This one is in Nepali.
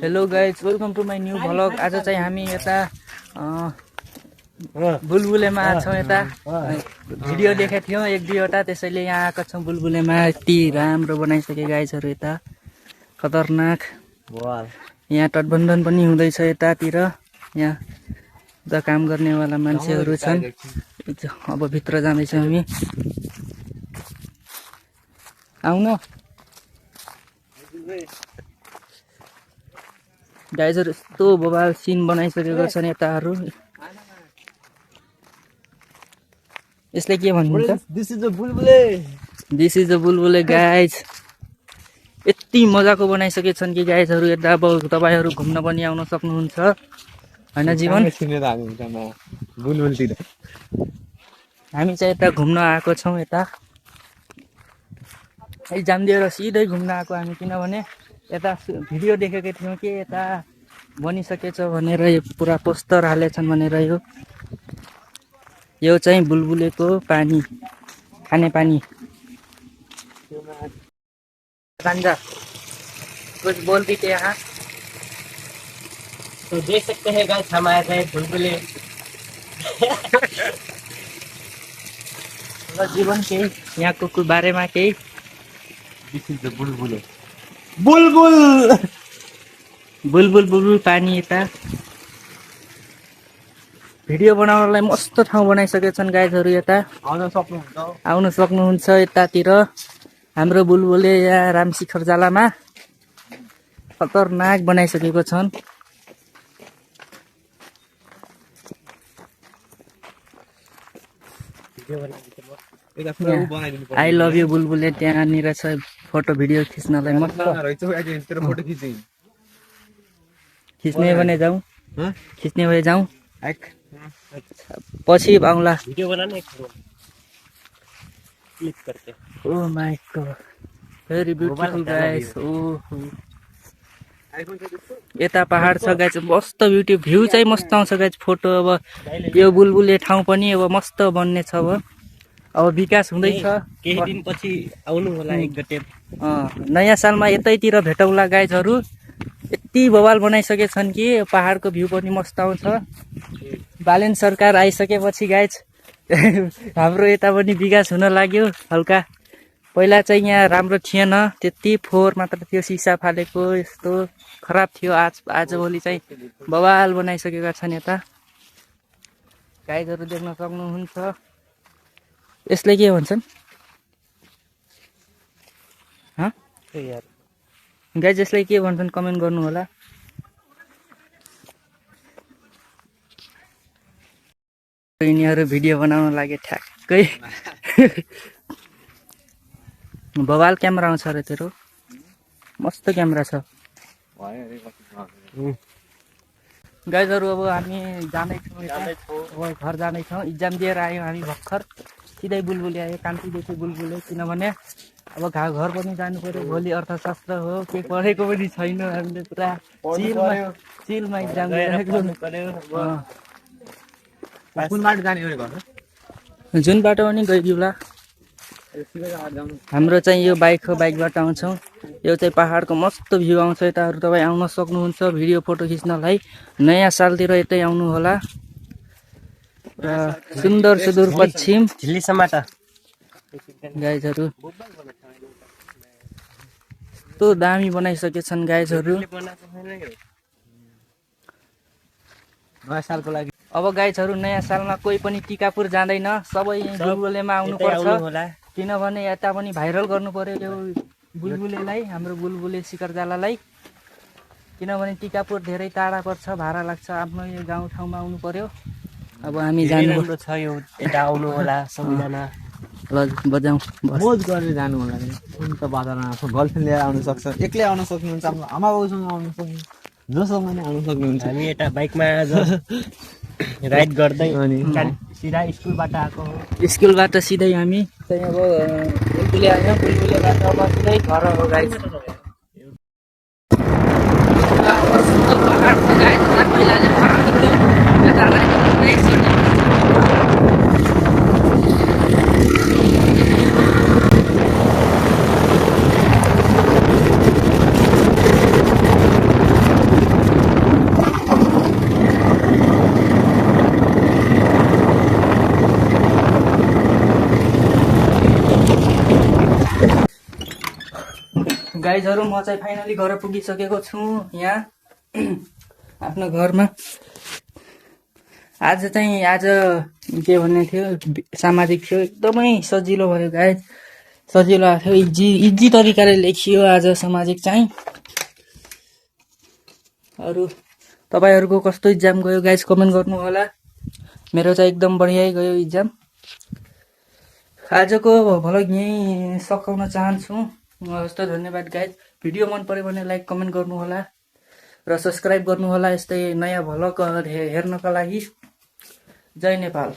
Hello guys, welcome to my new vlog. आज चाहिँ हामी यता बुलबुलेमा छौँ। यता भिडियो देखेको थियौँ एक दुईवटा, त्यसैले यहाँ आएका छौँ बुलबुलेमा। यति राम्रो बनाइसके गाइजहरू, यता खतरनाक। यहाँ तटबन्धन पनि हुँदैछ यतातिर। यहाँ उता काम गर्नेवाला मान्छेहरू छन्। अब भित्र जाँदैछौँ हामी। आउन गाइजहरू, यस्तो बबाल सिन बनाइसकेको छन् यताहरू। यसले के भन्नुहुन्छ? दिस इज द बुलबुले। दिस इज द बुलबुले गाइज। यति मजाको बनाइसकेछन् कि गाइजहरू, यता अब तपाईँहरू घुम्न पनि आउन सक्नुहुन्छ होइन जीवन? बुलबुलतिर हामी चाहिँ यता घुम्न आएको छौँ। यता इक्जाम दिएर सिधै घुम्न आएको हामी, किनभने यता भिडियो देखेको थियौँ कि यता बनिसकेछ भनेर, यो पुरा पोस्टर हालेछन् भनेर। यो चाहिँ बुलबुलेको पानी, खाने पानी। गांजा कुछ बोल भी थे यहाँ। तो देख सकते हैं गाइस, हम आए थे बुलबुले। जीवन के यहाँको को बारेमा केही? दिस इज द बुलबुले। बुलबुल बुलबुल बुलबुल पानी। यता भिडियो बनाउनलाई मस्त ठाउँ बनाइसकेछन् गाइजहरू। यता आउन सक्नुहुन्छ यतातिर। हाम्रो बुलबुले यहाँ रामशिखर जालामा खतरनाक बनाइसकेको छन्। आई लभ यु बुलबुले त्यहाँनिर छ, फोटो भिडियो खिच्नलाई मस्त। खिच्ने भने जाउँ, खिच्ने भए जाउँ, पछि आउँला। वीडियो बनाने क्लिक करके। Oh my God, very beautiful guys. यता पहाड छ गाइस, मस्त ब्युटी भ्यू चाहिँ मस्त आउँछ गाइस फोटो। अब यो बुलबुले ठाउँ पनि अब मस्त बन्ने छ। अब विकास हुँदैछ। केही दिनपछि आउनु होला एक गते। नयाँ सालमा यतैतिर भेटौँला गाइजहरू। यति बवाल बनाइसकेछन् कि पहाडको भ्यू पनि मस्त आउँछ। बालेन सरकार आइसकेपछि गाइज हाम्रो यता पनि विकास हुन लाग्यो हल्का। पहिला चाहिँ यहाँ राम्रो थिएन, त्यति फोहोर मात्र थियो, सिसा फालेको यस्तो खराब थियो। आजभोलि चाहिँ बवाल बनाइसकेका छन् यता गाइजहरू, देख्न सक्नुहुन्छ। यसले के भन्छन् गाइज? यसलाई के भन्छन् कमेन्ट गर्नु होला। यिनीहरू भिडियो बनाउन लागि ठ्याक्कै बवाल क्यामेरा आउँछ अरे तेरो, मस्त क्यामेरा छ गाइजहरू। अब हामी जाँदैछौँ, अब घर जाँदैछौँ। इक्जाम दिएर आयौँ हामी भर्खर, सिधै बुलबुले आयो, कान्तिदेखि बुलबुले। किनभने अब घर पनि जानु पर्यो, भोलि अर्थशास्त्र हो, के पढेको पनि छैन हामीले। पुरा चिलमा इक्जाम दिइरहेको। जुन बाटो पनि गइदिउला। हाम्रो चाहिँ यो बाइक हो, बाइकबाट आउँछौँ। यो चाहिँ पहाडको मस्त भ्यू आउँछ यताहरू। तपाईँ आउन सक्नुहुन्छ भिडियो फोटो खिच्नलाई। नयाँ सालतिर यतै आउनु होला। सुन्दर सुदूर पश्चिम गाइजहरू, यस्तो दामी बनाइसकेछन् गाइजहरू। अब गाइजहरू, नयाँ सालमा कोही पनि टिकापुर जाँदैन, सबै बुलबुलेमा आउनुपर्छ। किनभने यता पनि भाइरल गर्नु पर्यो यो बुलबुलेलाई, हाम्रो बुलबुले शिखर जालालाई। किनभने टिकापुर धेरै टाढा पर्छ, भाडा लाग्छ। आफ्नो यो गाउँठाउँमा आउनु पर्यो। अब हामी जानु छ, यो यता आउनु होला सबैजना। ल बजाउँ, मोज गरेर जानु होला। अन्त बाजारमा आफ्नो गर्लफ्रेन्ड लिएर आउनु सक्छ, एक्लै आउन सक्नुहुन्छ, आफ्नो आमा बाबुसँग आउनु सक्नुहुन्छ, जोसँग पनि आउनु सक्नुहुन्छ। हामी यता बाइकमा राइड गर्दै अनि सिधा स्कुलबाट आएको हो। स्कुलबाट सिधै हामी चाहिँ अब बुलबुले आयौँ। बुलबुलेबाट अब सिधै घर हो गाइस। गाइजहरू म चाहिँ फाइनली घर पुगिसकेको छु यहाँ आफ्नो घरमा। आज के भन्ने थियो, सामाजिक थियो, एकदमै सजिलो भयो गाइज, सजिलो आएको थियो, इजी तरिकाले लेखियो आज सामाजिक चाहिँ। अरू तपाईँहरूको कस्तो इक्जाम गयो गाइज कमेन्ट गर्नु होला। मेरो चाहिँ एकदम बढिया गयो इक्जाम। आजको भ्लग यहीँ सकाउन चाहन्छु। हस्त धन्यवाद गाइज। भिडियो मन पर्यो भने लाइक कमेन्ट गर्नु होला र सब्सक्राइब गर्नु होला यस्तै नयाँ भ्लग हेर्नका लागि। जय नेपाल।